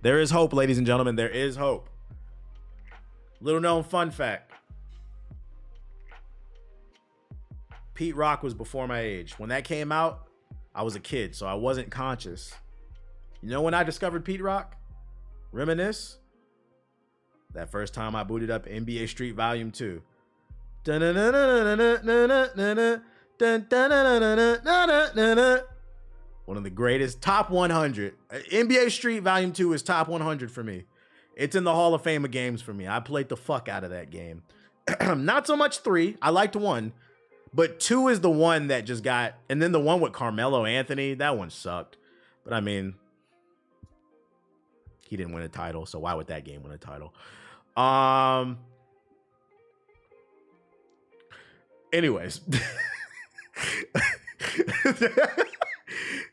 There is hope, ladies and gentlemen. There is hope. Little known fun fact. Pete Rock was before my age. When that came out, I was a kid, so I wasn't conscious. You know when I discovered Pete Rock? Reminisce? That first time I booted up NBA Street Volume 2. One of the greatest, top 100. NBA Street Volume 2 is top 100 for me. It's in the Hall of Fame of games for me. I played the fuck out of that game. Not so much 3. I liked 1. But 2 is the one that just got... And then the one with Carmelo Anthony, that one sucked. But I mean... He didn't win a title, so why would that game win a title? Anyways.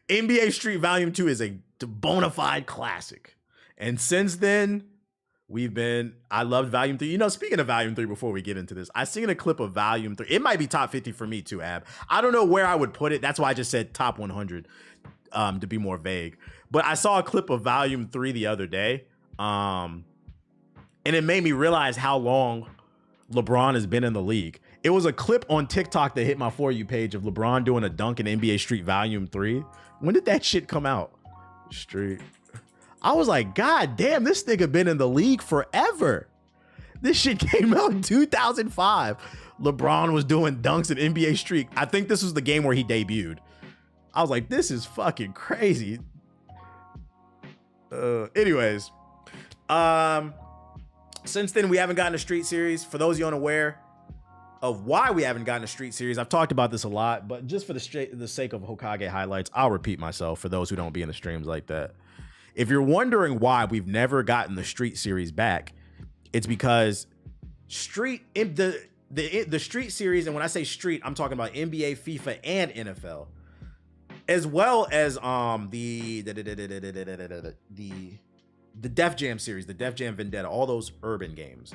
NBA Street Volume 2 is a bona fide classic. And since then, I loved Volume 3. You know, speaking of Volume 3, before we get into this, I seen a clip of Volume 3. It might be top 50 for me too, Ab. I don't know where I would put it. That's why I just said top 100 to be more vague. But I saw a clip of Volume 3 the other day. And it made me realize how long LeBron has been in the league. It was a clip on TikTok that hit my For You page of LeBron doing a dunk in NBA Street Volume 3. When did that shit come out? Street. I was like, God damn, this nigga been in the league forever. This shit came out in 2005. LeBron was doing dunks in NBA Street. I think this was the game where he debuted. I was like, this is fucking crazy. Anyways. Since then, we haven't gotten a Street series. For those of you unaware of why we haven't gotten a Street series, I've talked about this a lot, but just for the sake of Hokage highlights, I'll repeat myself for those who don't be in the streams like that. If you're wondering why we've never gotten the Street series back, it's because the Street series, and when I say Street, I'm talking about NBA, FIFA, and NFL, as well as the Def Jam series, the Def Jam Vendetta, all those urban games.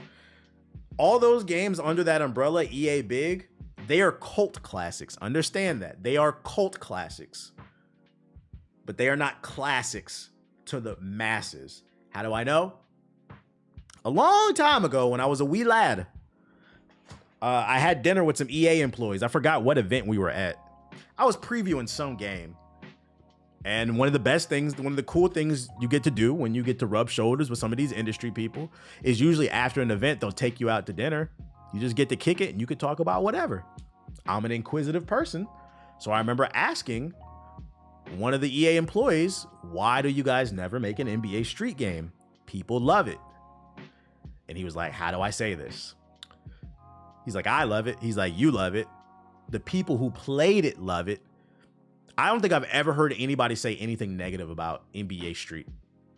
All those games under that umbrella, EA Big, they are cult classics. Understand that. They are cult classics. But they are not classics to the masses. How do I know? A long time ago, when I was a wee lad, I had dinner with some EA employees. I forgot what event we were at. I was previewing some game. And one of the cool things you get to do when you get to rub shoulders with some of these industry people is usually after an event, they'll take you out to dinner. You just get to kick it and you could talk about whatever. I'm an inquisitive person. So I remember asking one of the EA employees, why do you guys never make an NBA Street game? People love it. And he was like, how do I say this? He's like, I love it. He's like, you love it. The people who played it love it. I don't think I've ever heard anybody say anything negative about NBA Street,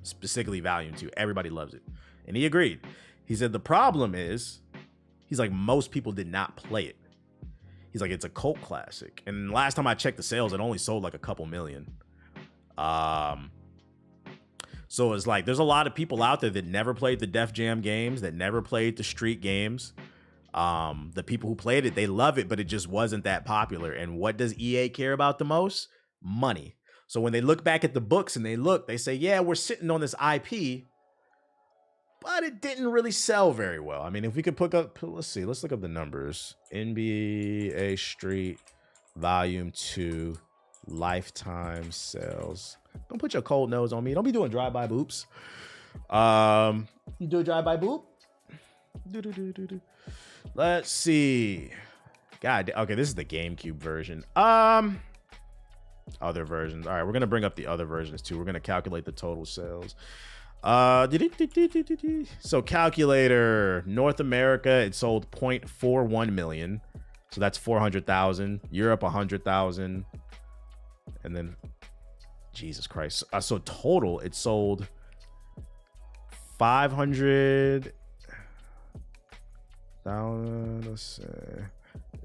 specifically Volume 2. Everybody loves it. And he agreed. He said the problem is, he's like, most people did not play it. He's like, it's a cult classic. And last time I checked the sales, it only sold like a couple million. So it's like, there's a lot of people out there that never played the Def Jam games, that never played the Street games. The people who played it, they love it, but it just wasn't that popular. And what does EA care about the most? Money. So when they look back at the books and they say, yeah, we're sitting on this IP, but it didn't really sell very well. I mean, if we could let's look up the numbers. NBA Street Volume 2 lifetime sales. Don't put your cold nose on me. Don't be doing drive-by boops. You do a drive-by boop? Let's see. God, okay, this is the GameCube version. Other versions. All right, we're gonna bring up the other versions too. We're gonna calculate the total sales. So calculator, North America, it sold 0.41 million. So that's 400,000. Europe, 100,000. And then, Jesus Christ. So total, it sold 500,000. Let's see. Yeah,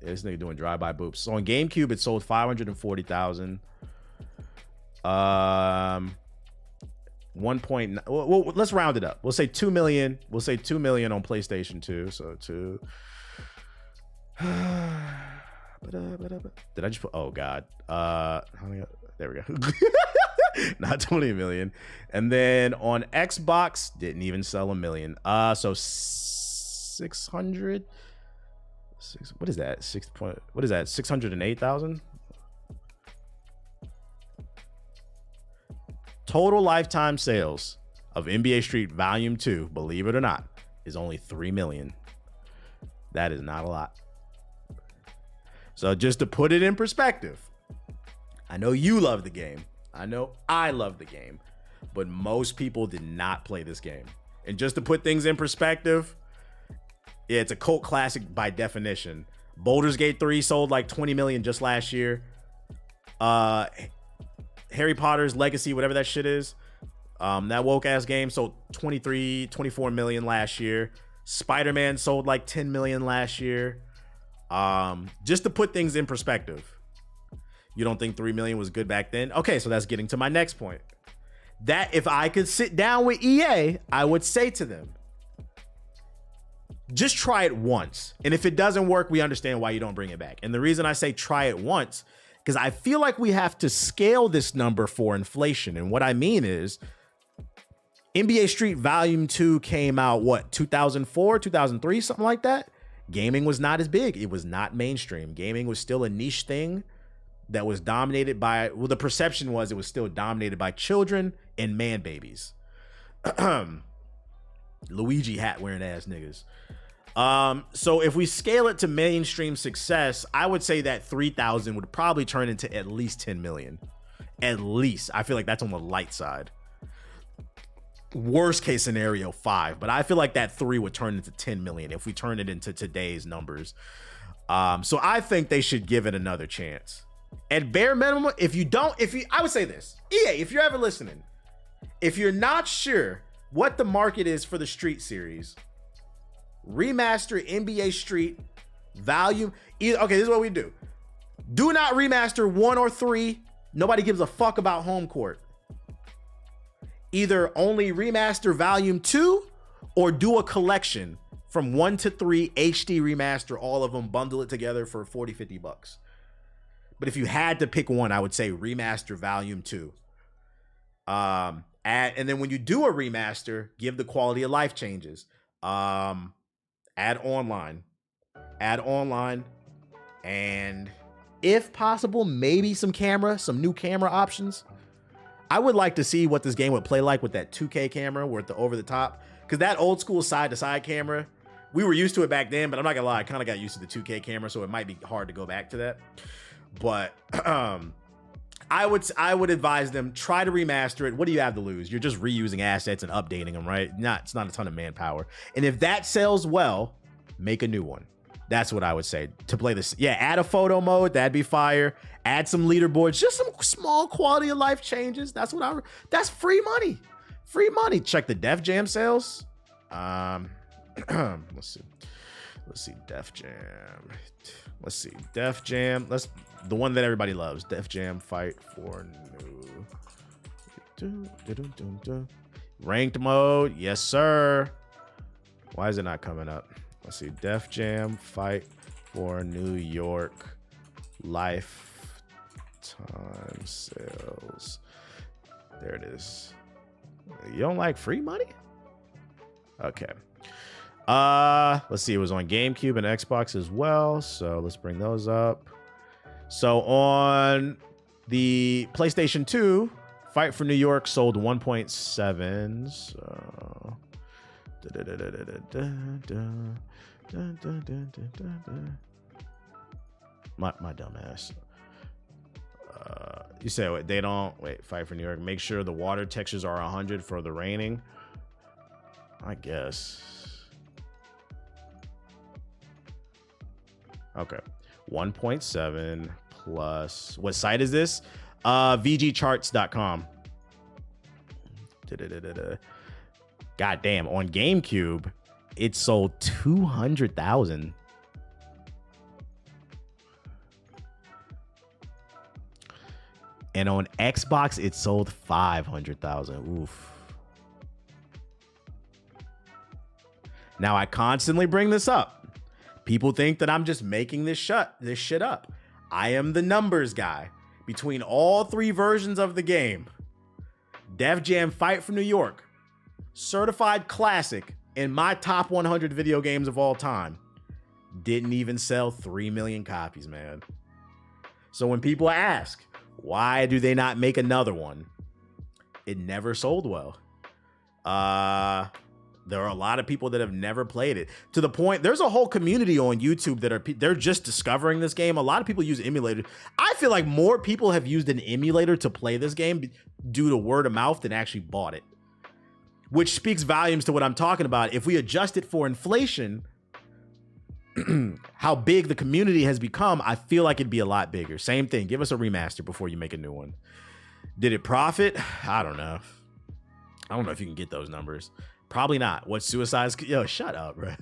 this nigga doing drive-by boops. So on GameCube, it sold 540,000. 1 point. Well, let's round it up. We'll say 2 million. We'll say 2 million on PlayStation 2. So 2. Did I just put? Oh God. There we go. Not 20 million. And then on Xbox, didn't even sell a million. So 600. What is that? What is that? 608,000. Total lifetime sales of NBA Street Volume 2, believe it or not, is only 3 million. That is not a lot. So just to put it in perspective, I know you love the game. I know I love the game, but most people did not play this game. And just to put things in perspective, yeah, it's a cult classic by definition. Baldur's Gate 3 sold like 20 million just last year. Harry Potter's Legacy, whatever that shit is, that woke ass game sold 24 million last year. Spider-Man sold like 10 million last year. Just to put things in perspective. You don't think 3 million was good back then? Okay, so that's getting to my next point. That if I could sit down with EA, I would say to them, just try it once. And if it doesn't work, we understand why you don't bring it back. And the reason I say try it once, because I feel like we have to scale this number for inflation. And what I mean is, NBA Street Volume 2 came out, what, 2004, 2003, something like that? Gaming was not as big. It was not mainstream. Gaming was still a niche thing that was dominated by, well, the perception was it was still dominated by children and man babies. Luigi hat wearing ass niggas. So if we scale it to mainstream success, I would say that 3,000 would probably turn into at least 10 million. At least. I feel like that's on the light side. Worst case scenario, 5. But I feel like that 3 would turn into 10 million if we turn it into today's numbers. So I think they should give it another chance. At bare minimum, I would say this. EA, if you're ever listening, if you're not sure what the market is for the Street series, remaster NBA Street Volume. Okay, this is what we do. Do not remaster 1 or 3. Nobody gives a fuck about home court. Either only remaster Volume 2 or do a collection from 1 to 3 HD remaster, all of them, bundle it together for 40, 50 bucks. But if you had to pick one, I would say remaster Volume 2. And then when you do a remaster, give the quality of life changes. Add online, and if possible, maybe some new camera options. I would like to see what this game would play like with that 2K camera, with the over the top, because that old school side to side camera, we were used to it back then, but I'm not gonna lie, I kind of got used to the 2K camera, so it might be hard to go back to that. But I would advise them, try to remaster it. What do you have to lose? You're just reusing assets and updating them, right? It's not a ton of manpower. And if that sells well, make a new one. That's what I would say to play this. Yeah, add a photo mode. That'd be fire. Add some leaderboards. Just some small quality of life changes. That's free money. Free money. Check the Def Jam sales. Let's see. Def Jam. The one that everybody loves. Def Jam Fight for New. Ranked mode. Yes, sir. Why is it not coming up? Let's see. Def Jam Fight for New York lifetime sales. There it is. You don't like free money? Okay. Let's see. It was on GameCube and Xbox as well. So let's bring those up. So on the PlayStation 2, Fight for New York sold 1.7. So my dumb ass. You say wait, they don't wait. Fight for New York. Make sure the water textures are 100 for the raining. I guess. Okay. 1.7 plus, what site is this? VGcharts.com. God damn, on GameCube, it sold 200,000. And on Xbox, it sold 500,000. Oof. Now, I constantly bring this up. People think that I'm just making this shit up. I am the numbers guy. Between all 3 versions of the game, Def Jam Fight for New York, certified classic in my top 100 video games of all time, didn't even sell 3 million copies, man. So when people ask, why do they not make another one? It never sold well. There are a lot of people that have never played it, to the point there's a whole community on YouTube that they're just discovering this game. A lot of people use emulators. I feel like more people have used an emulator to play this game due to word of mouth than actually bought it, which speaks volumes to what I'm talking about. If we adjust it for inflation, how big the community has become, I feel like it'd be a lot bigger. Same thing. Give us a remaster before you make a new one. Did it profit? I don't know. I don't know if you can get those numbers. Probably not. What Suicide's? Yo, shut up, bro.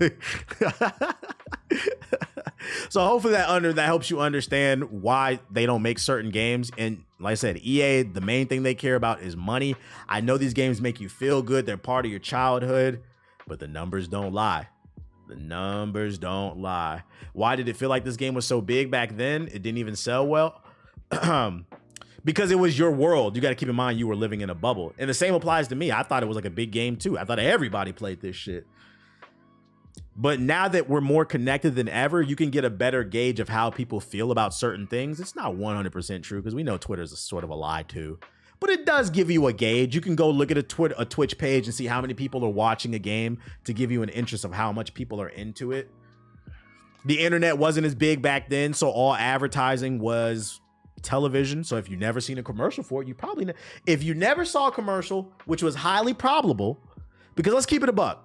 So hopefully that helps you understand why they don't make certain games. And like I said, EA, the main thing they care about is money. I know these games make you feel good. They're part of your childhood, but the numbers don't lie. The numbers don't lie. Why did it feel like this game was so big back then? It didn't even sell well. Because it was your world. You got to keep in mind you were living in a bubble. And the same applies to me. I thought it was like a big game too. I thought everybody played this shit. But now that we're more connected than ever, you can get a better gauge of how people feel about certain things. It's not 100% true because we know Twitter's a sort of a lie too. But it does give you a gauge. You can go look at a Twitch page and see how many people are watching a game to give you an interest of how much people are into it. The internet wasn't as big back then, so all advertising was television. So if you never seen a commercial for it, you probably if you never saw a commercial, which was highly probable, because let's keep it a buck.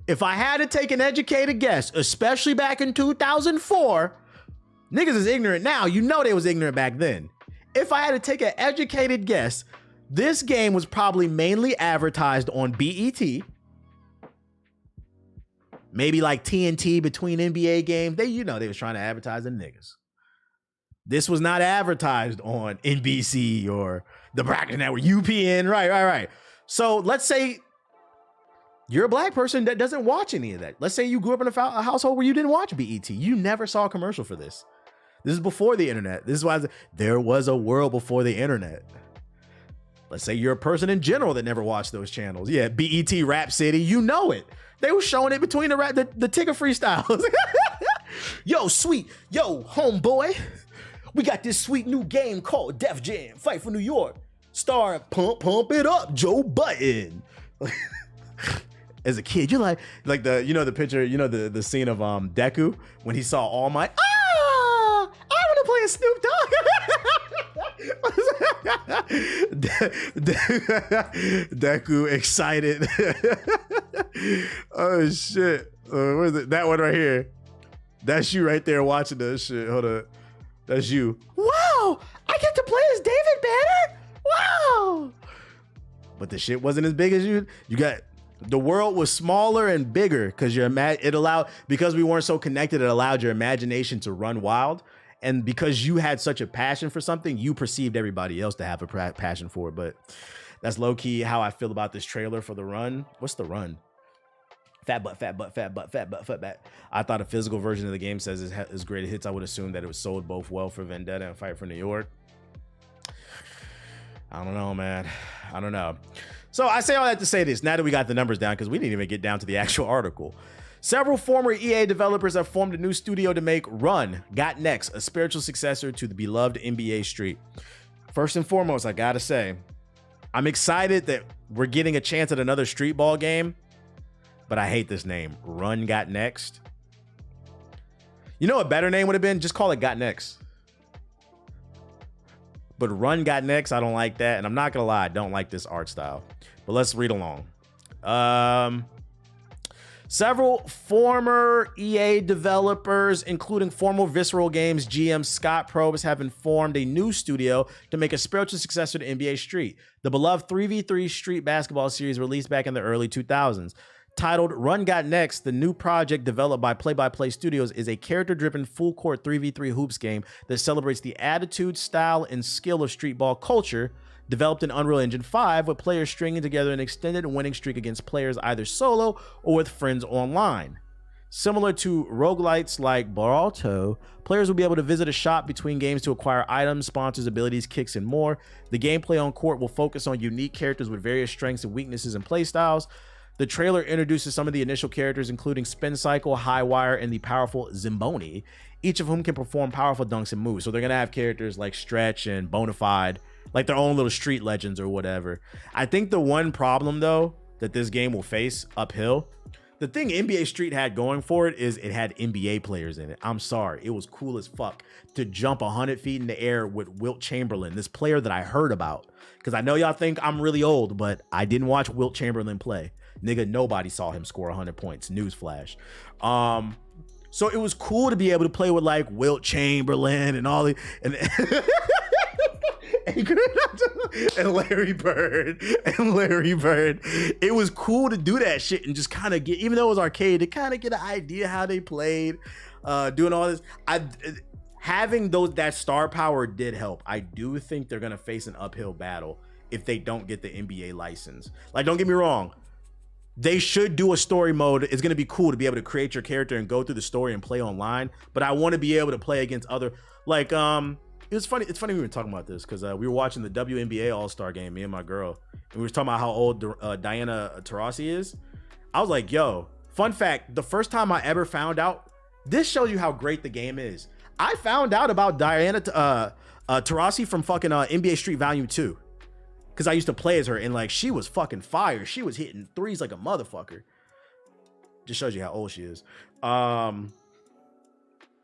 If I had to take an educated guess, especially back in 2004, niggas is ignorant now. You know they was ignorant back then. If I had to take an educated guess, this game was probably mainly advertised on BET. Maybe like TNT between NBA games. They was trying to advertise the niggas. This was not advertised on NBC or the Bracket Network, UPN. Right. So let's say you're a black person that doesn't watch any of that. Let's say you grew up in a household where you didn't watch BET. You never saw a commercial for this. This is before the internet. This is why there was a world before the internet. Let's say you're a person in general that never watched those channels. Yeah, BET Rap City, you know it. They were showing it between the ticker freestyles. Yo, homeboy. We got this sweet new game called Def Jam Fight for New York. Star Pump It Up, Joe Button. As a kid, you're like the picture, the scene of Deku when he saw All Might. I want to play a Snoop Dogg. Deku excited. Oh shit. What is it? That one right here. That's you right there watching this shit. Hold up. That's you. Wow, I get to play as David Banner? Wow. But the shit wasn't as big as you got. The world was smaller and bigger because because we weren't so connected, it allowed your imagination to run wild. And because you had such a passion for something, you perceived everybody else to have a passion for it. But that's low key how I feel about this trailer for The Run. What's The Run? Fat butt. I thought a physical version of the game says it's great hits. I would assume that it was sold both well for Vendetta and Fight for New York. I don't know, man. I don't know. So I say all that to say this, now that we got the numbers down, because we didn't even get down to the actual article. Several former EA developers have formed a new studio to make Run Got Next, a spiritual successor to the beloved NBA Street. First and foremost, I gotta say, I'm excited that we're getting a chance at another street ball game, but I hate this name, Run Got Next. You know what a better name would have been? Just call it Got Next. But Run Got Next, I don't like that. And I'm not gonna lie, I don't like this art style. But let's read along. Several former EA developers, including former Visceral Games GM Scott Probst, have informed a new studio to make a spiritual successor to NBA Street, the beloved 3v3 street basketball series released back in the early 2000s. Titled Run Got Next, the new project developed by Play-by-Play Studios is a character-driven full-court 3v3 hoops game that celebrates the attitude, style, and skill of street ball culture, developed in Unreal Engine 5, with players stringing together an extended winning streak against players either solo or with friends online. Similar to roguelites like Baralto, players will be able to visit a shop between games to acquire items, sponsors, abilities, kicks, and more. The gameplay on court will focus on unique characters with various strengths and weaknesses and playstyles. The trailer introduces some of the initial characters, including Spin Cycle, High Wire, and the powerful Zimboni, each of whom can perform powerful dunks and moves. So they're going to have characters like Stretch and Bonafide, like their own little street legends or whatever. I think the one problem, though, that this game will face uphill, the thing NBA Street had going for it is it had NBA players in it. I'm sorry. It was cool as fuck to jump 100 feet in the air with Wilt Chamberlain, this player that I heard about. Because I know y'all think I'm really old, but I didn't watch Wilt Chamberlain play. Nigga, nobody saw him score 100 points. Newsflash. So it was cool to be able to play with like Wilt Chamberlain and all the... and Larry Bird. It was cool to do that shit and just kind of get, even though it was arcade, to kind of get an idea how they played, doing all this. Having that star power did help. I do think they're gonna face an uphill battle if they don't get the NBA license. Like, don't get me wrong, they should do a story mode. It's gonna be cool to be able to create your character and go through the story and play online. But I want to be able to play against other, like, it's funny we were talking about this because we were watching the WNBA All-Star game, me and my girl, and we were talking about how old Diana Taurasi is. I was like, yo, fun fact, the first time I ever found out, this shows you how great the game is. I found out about Diana Taurasi from fucking NBA Street Volume 2 because I used to play as her, and like, she was fucking fire. She was hitting threes like a motherfucker. Just shows you how old she is. Let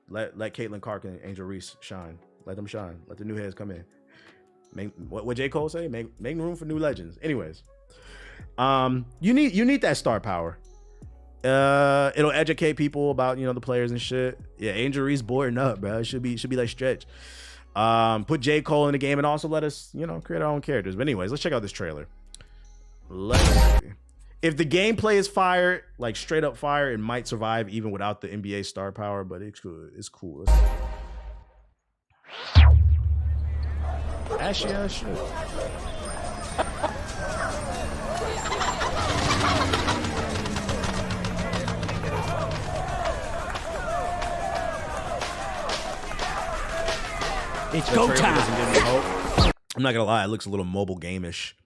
Caitlin Clark and Angel Reese shine. Let them shine. Let the new heads come in. What J. Cole say? Make room for new legends. Anyways, you need that star power. It'll educate people about, you know, the players and shit. Yeah, Angel Reese boarding up, bro. It should be like Stretch. Put J. Cole in the game and also let us, you know, create our own characters. But anyways, let's check out this trailer. Let's see. If the gameplay is fire, like straight up fire, it might survive even without the NBA star power. But it's cool. It's cool. Actually, it's go time. I'm not gonna lie, it looks a little mobile game-ish.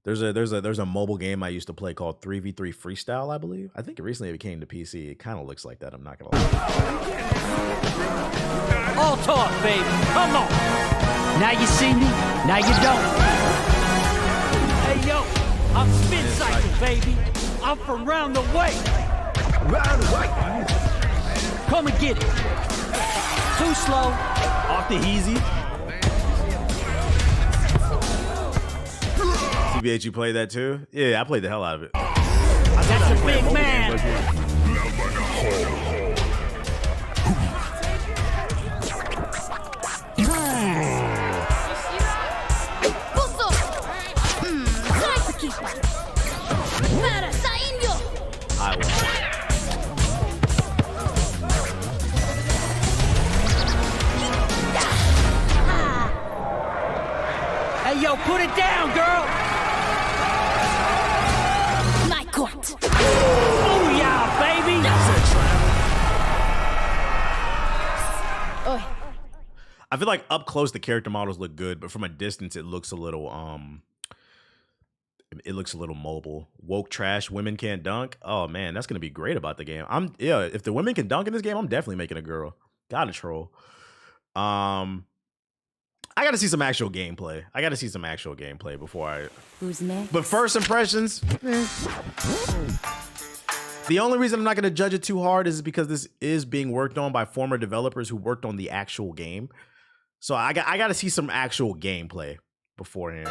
There's a mobile game I used to play called 3v3 Freestyle, I believe. I think it recently became to PC. It kind of looks like that. I'm not gonna lie. All talk, baby. Come on. Now you see me. Now you don't. Hey yo, I'm Spin Cycle, baby. I'm from round the way. Round the way. Come and get it. Too slow. Off the easy. TBH, you played that too? Yeah, I played the hell out of it. That's a big man. Hey yo, put it down, girl. My court. Oh yeah, baby. I feel like up close the character models look good, but from a distance it looks a little mobile. Woke trash, women can't dunk. Oh man, that's gonna be great about the game. If the women can dunk in this game, I'm definitely making a girl. Gotta troll. I gotta see some actual gameplay. Before I. Who's next? But first impressions. The only reason I'm not gonna judge it too hard is because this is being worked on by former developers who worked on the actual game. So I gotta see some actual gameplay beforehand.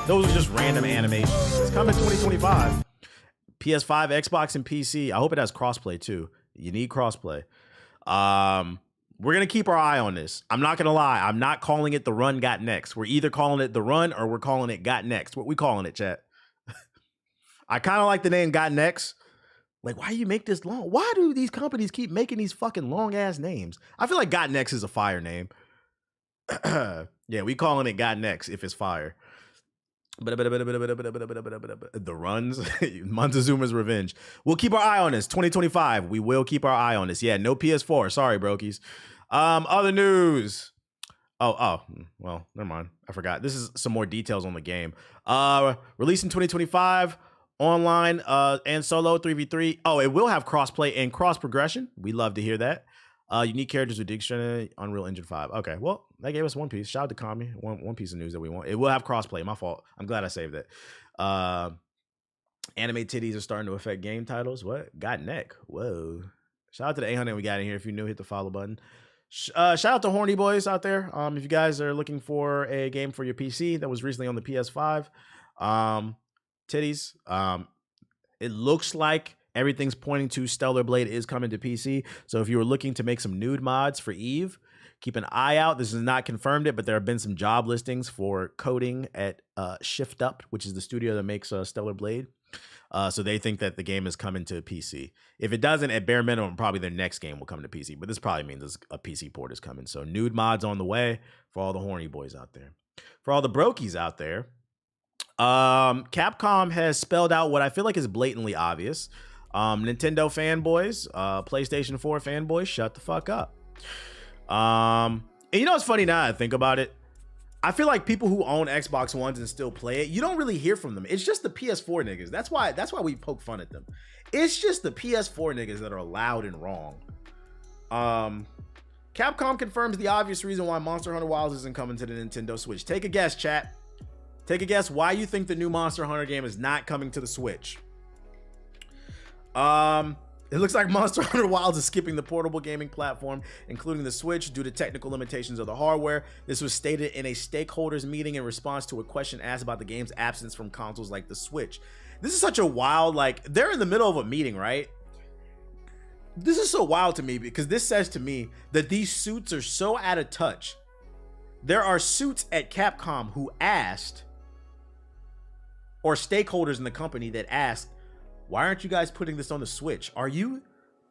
Those are just random animations. It's coming 2025. PS5, Xbox, and PC. I hope it has crossplay too. You need crossplay. We're going to keep our eye on this. I'm not going to lie. I'm not calling it The Run Got Next. We're either calling it The Run or we're calling it Got Next. What we calling it, chat? I kind of like the name Got Next. Like, why do you make this long? Why do these companies keep making these fucking long ass names? I feel like Got Next is a fire name. Yeah, we calling it Got Next if it's fire. The runs, Montezuma's revenge. We'll keep our eye on this. 2025. We will keep our eye on this. Yeah, no PS4. Sorry, brokies. Other news. Oh, well, never mind. I forgot. This is some more details on the game. Released in 2025, online and solo 3v3. Oh, it will have crossplay and cross progression. We love to hear that. Unique characters with dictionary, Unreal Engine 5. Okay, well, that gave us One Piece. Shout out to Kami. One piece of news that we want. It will have crossplay. My fault. I'm glad I saved it. Anime titties are starting to affect game titles. What? Got neck. Whoa. Shout out to the 800 we got in here. If you're new, hit the follow button. Shout out to horny boys out there. If you guys are looking for a game for your PC that was recently on the PS5, titties. It looks like everything's pointing to Stellar Blade is coming to PC. So if you were looking to make some nude mods for Eve, keep an eye out. This is not confirmed yet, but there have been some job listings for coding at Shift Up, which is the studio that makes Stellar Blade. So they think that the game is coming to PC. If it doesn't, at bare minimum, probably their next game will come to PC. But this probably means a PC port is coming. So nude mods on the way for all the horny boys out there. For all the brokies out there, Capcom has spelled out what I feel like is blatantly obvious. Nintendo fanboys, PlayStation 4 fanboys, shut the fuck up. And you know what's funny now that I think about it? I feel like people who own Xbox Ones and still play it, you don't really hear from them. It's just the PS4 niggas. That's why we poke fun at them. It's just the PS4 niggas that are loud and wrong. Capcom confirms the obvious reason why Monster Hunter Wilds isn't coming to the Nintendo Switch. Take a guess, chat. Take a guess why you think the new Monster Hunter game is not coming to the Switch. It looks like Monster Hunter Wilds is skipping the portable gaming platform, including the Switch, due to technical limitations of the hardware. This was stated in a stakeholders meeting in response to a question asked about the game's absence from consoles like the Switch. This is such a wild, like, they're in the middle of a meeting, right? This is so wild to me because this says to me that these suits are so out of touch. There are suits at Capcom who asked, or stakeholders in the company that asked, why aren't you guys putting this on the Switch? Are you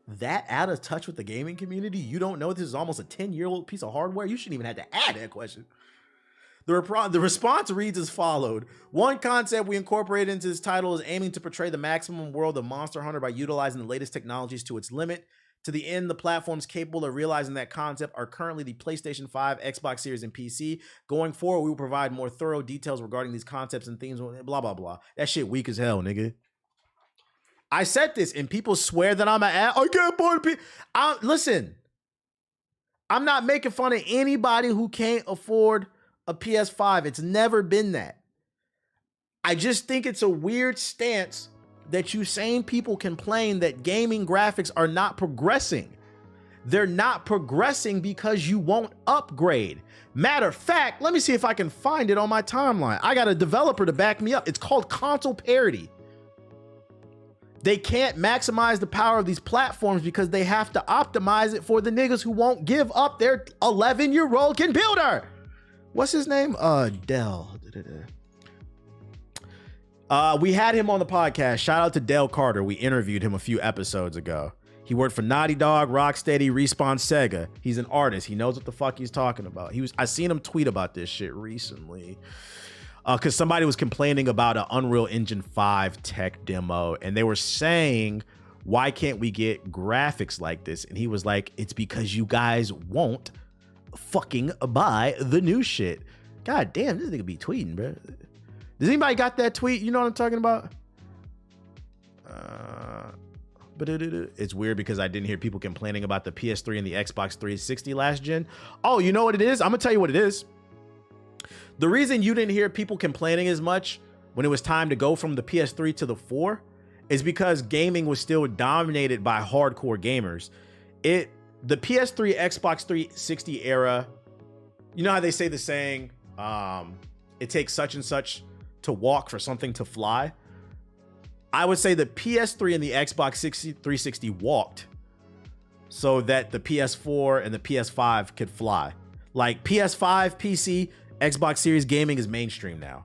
that out of touch with the gaming community? You don't know this is almost a 10-year-old piece of hardware? You shouldn't even have to add that question. The response reads as followed. One concept we incorporated into this title is aiming to portray the maximum world of Monster Hunter by utilizing the latest technologies to its limit. To the end, the platforms capable of realizing that concept are currently the PlayStation 5, Xbox Series, and PC. Going forward, we will provide more thorough details regarding these concepts and themes, blah, blah, blah. That shit weak as hell, nigga. I said this, and people swear that I'm an ass. I can't buy the PC. Listen, I'm not making fun of anybody who can't afford a PS5. It's never been that. I just think it's a weird stance that you sane people complain that gaming graphics are not progressing. They're not progressing because you won't upgrade. Matter of fact, let me see if I can find it on my timeline. I got a developer to back me up. It's called console parity. They can't maximize the power of these platforms because they have to optimize it for the niggas who won't give up their 11-year-old computer. What's his name? Dell. We had him on the podcast. Shout out to Dale Carter. We interviewed him a few episodes ago. He worked for Naughty Dog, Rocksteady, Respawn, Sega. He's an artist. He knows what the fuck he's talking about. I seen him tweet about this shit recently. Because somebody was complaining about an Unreal Engine 5 tech demo, and they were saying, why can't we get graphics like this? And he was like, it's because you guys won't fucking buy the new shit. God damn, this nigga be tweeting, bro. Does anybody got that tweet? You know what I'm talking about? But it's weird because I didn't hear people complaining about the PS3 and the Xbox 360 last gen. Oh, you know what it is? I'm gonna tell you what it is. The reason you didn't hear people complaining as much when it was time to go from the PS3 to the 4 is because gaming was still dominated by hardcore gamers. The PS3, Xbox 360 era, you know how they say the saying, it takes such and such to walk for something to fly? I would say the PS3 and the Xbox 360 walked so that the PS4 and the PS5 could fly. Like PS5, PC, Xbox Series gaming is mainstream now.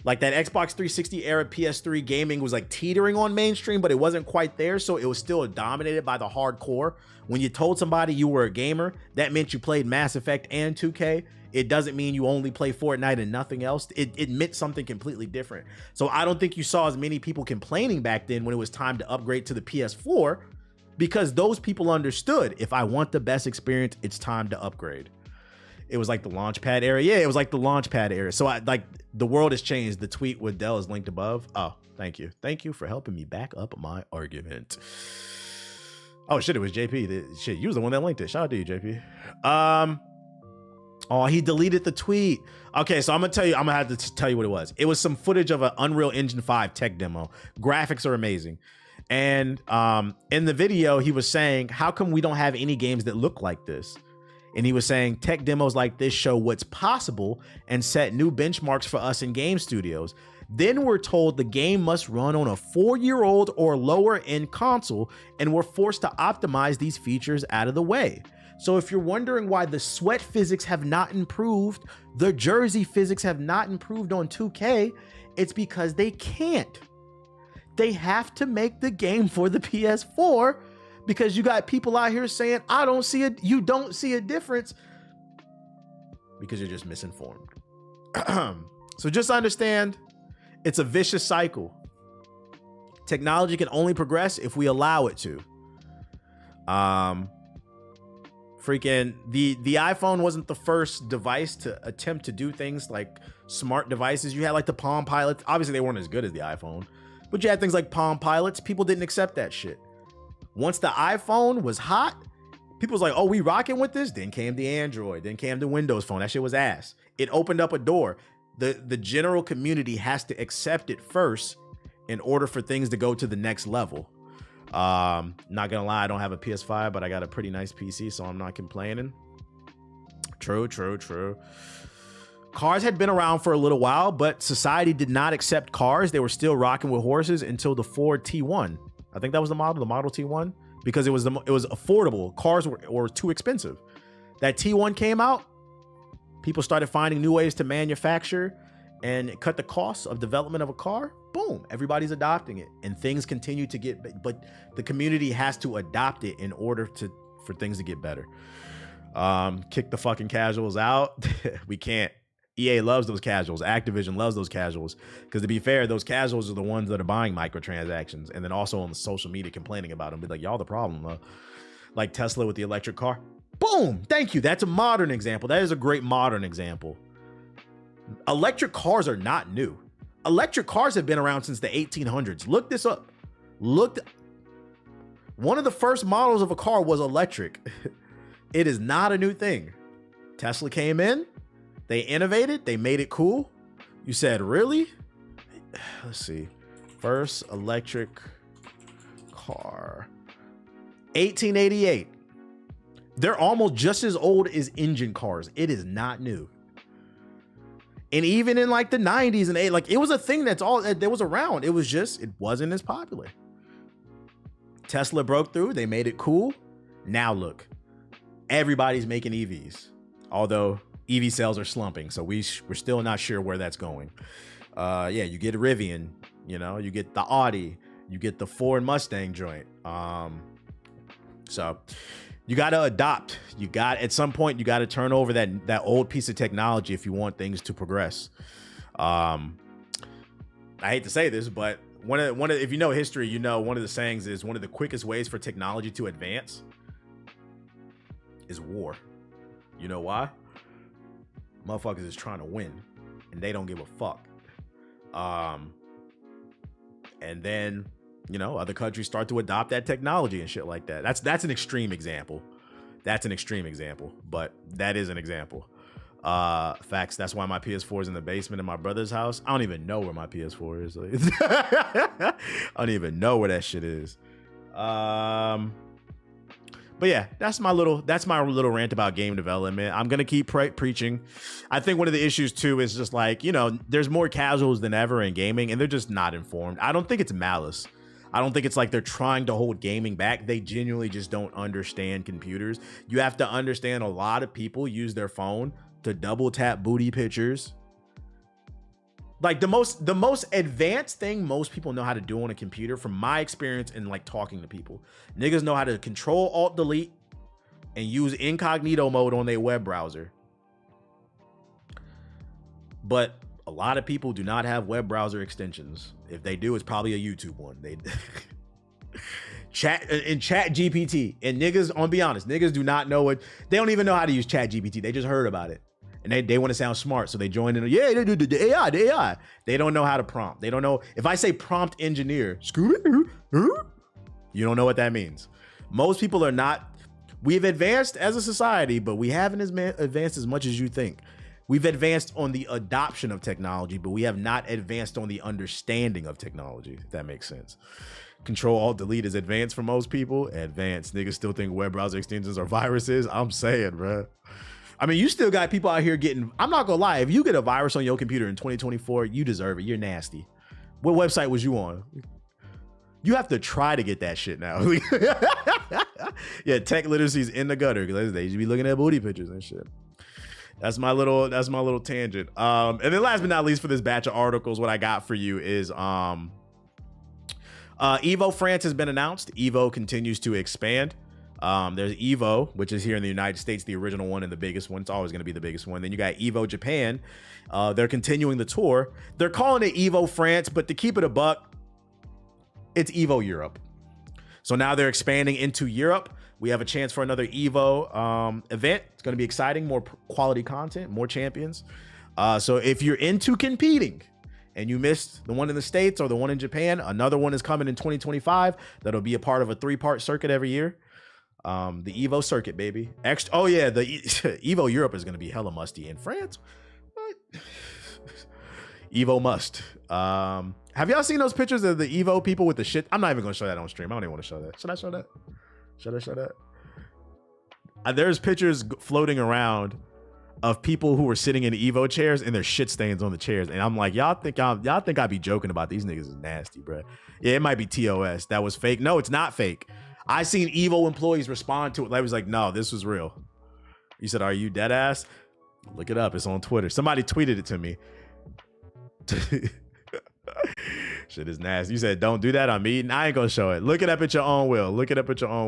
Like that Xbox 360 era PS3 gaming was like teetering on mainstream, but it wasn't quite there. So it was still dominated by the hardcore. When you told somebody you were a gamer, that meant you played Mass Effect and 2K. It doesn't mean you only play Fortnite and nothing else. It meant something completely different. So I don't think you saw as many people complaining back then when it was time to upgrade to the PS4, because those people understood, if I want the best experience, it's time to upgrade. It was like the Launchpad era. Yeah, it was like the Launchpad era. So the world has changed. The tweet with Dell is linked above. Oh, thank you. Thank you for helping me back up my argument. Oh shit, it was JP. Shit, you was the one that linked it. Shout out to you, JP. Oh, he deleted the tweet. Okay, so I'm gonna have to tell you what it was. It was some footage of an Unreal Engine 5 tech demo. Graphics are amazing. And in the video, he was saying, how come we don't have any games that look like this? And he was saying tech demos like this show what's possible and set new benchmarks for us in game studios. Then we're told the game must run on a 4-year-old or lower end console, and we're forced to optimize these features out of the way. So if you're wondering why the sweat physics have not improved, the jersey physics have not improved on 2K, it's because they can't. They have to make the game for the PS4, because you got people out here saying, I don't see it. You don't see a difference, because you're just misinformed. So just understand, it's a vicious cycle. Technology can only progress if we allow it to. Freaking the iPhone wasn't the first device to attempt to do things like smart devices. You had like the Palm Pilots. Obviously they weren't as good as the iPhone, but you had things like Palm Pilots. People didn't accept that shit. Once the iPhone was hot, people was like, oh, we rocking with this. Then came the Android, then came the Windows Phone. That shit was ass. It opened up a door. The general community has to accept it first in order for things to go to the next level. Not gonna lie, I don't have a PS5, but I got a pretty nice PC, so I'm not complaining. True. Cars had been around for a little while, but society did not accept cars. They were still rocking with horses until the Ford T1. I think that was the Model T1, because it was affordable. Cars were too expensive. That T1 came out, people started finding new ways to manufacture and cut the costs of development of a car. Boom, everybody's adopting it, and things continue to get, but the community has to adopt it in order for things to get better. Kick the fucking casuals out. We can't. EA loves those casuals. Activision loves those casuals, because to be fair, those casuals are the ones that are buying microtransactions and then also on the social media complaining about them. Be like, y'all the problem. Like Tesla with the electric car. Boom, thank you. That's a modern example. That is a great modern example. Electric cars are not new. Electric cars have been around since the 1800s. Look this up. One of the first models of a car was electric. It is not a new thing. Tesla came in, they innovated, they made it cool. You said, really? Let's see. First electric car. 1888. They're almost just as old as engine cars. It is not new. And even in like the 90s and it was a thing that was around. It wasn't as popular. Tesla broke through. They made it cool. Now look, everybody's making EVs, although EV sales are slumping. So we're still not sure where that's going. Yeah, you get Rivian, you get the Audi, you get the Ford Mustang joint. So you got to adopt. At some point, you got to turn over that old piece of technology if you want things to progress. I hate to say this, but if you know history, one of the sayings is one of the quickest ways for technology to advance is war. You know why? Motherfuckers is trying to win, and they don't give a fuck. And then other countries start to adopt that technology and shit like that. That's an extreme example. But that is an example. Facts. That's why my PS4 is in the basement in my brother's house. I don't even know where my PS4 is. I don't even know where that shit is. But yeah, that's my little rant about game development. I'm gonna keep preaching. I think one of the issues too is just like, there's more casuals than ever in gaming, and they're just not informed. I don't think it's malice. I don't think it's like they're trying to hold gaming back. They genuinely just don't understand computers. You have to understand, a lot of people use their phone to double tap booty pictures. Like the most advanced thing most people know how to do on a computer, from my experience in like talking to people, niggas know how to Control Alt Delete and use incognito mode on their web browser. But a lot of people do not have web browser extensions. If they do, it's probably a YouTube one. They chat GPT, and niggas, on be honest, niggas do not know what, they don't even know how to use chat GPT. They just heard about it. And they want to sound smart, so they join in. Yeah, they do the AI. They don't know how to prompt. They don't know. If I say prompt engineer, you don't know what that means. Most people are not. We've advanced as a society, but we haven't advanced as much as you think. We've advanced on the adoption of technology, but we have not advanced on the understanding of technology, if that makes sense. Control-Alt-Delete is advanced for most people. Advanced. Niggas still think web browser extensions are viruses. I'm saying, bro. I mean, you still got people out here getting, I'm not gonna lie, if you get a virus on your computer in 2024, you deserve it. You're nasty. What website was you on? You have to try to get that shit now. Yeah, tech literacy's in the gutter because they should be looking at booty pictures and shit. That's my little tangent. And then last but not least for this batch of articles, what I got for you is Evo France has been announced. Evo continues to expand. There's Evo, which is here in the United States, the original one and the biggest one. It's always going to be the biggest one. Then you got Evo Japan. They're continuing the tour. They're calling it Evo France, but to keep it a buck, it's Evo Europe. So now they're expanding into Europe. We have a chance for another Evo event. It's going to be exciting, more quality content, more champions. So if you're into competing and you missed the one in the States or the one in Japan, another one is coming in 2025. That'll be a part of a 3-part circuit every year. The Evo circuit, baby. Oh yeah, the Evo Europe is going to be hella musty. In France, what? Evo must. Have y'all seen those pictures of the Evo people with the shit? I'm not even going to show that on stream. I don't even want to show that. Should I show that? Should I show that? There's pictures floating around of people who were sitting in Evo chairs and there's shit stains on the chairs, and I'm like, y'all think I be joking about these niggas is nasty, bro. Yeah, it might be TOS. That was fake. No, it's not fake. I seen Evo employees respond to it. They was like, no, this was real. You said, are you dead ass? Look it up. It's on Twitter. Somebody tweeted it to me. Shit is nasty. You said, don't do that on me. I ain't gonna show it. Look it up at your own will. Look it up at your own will.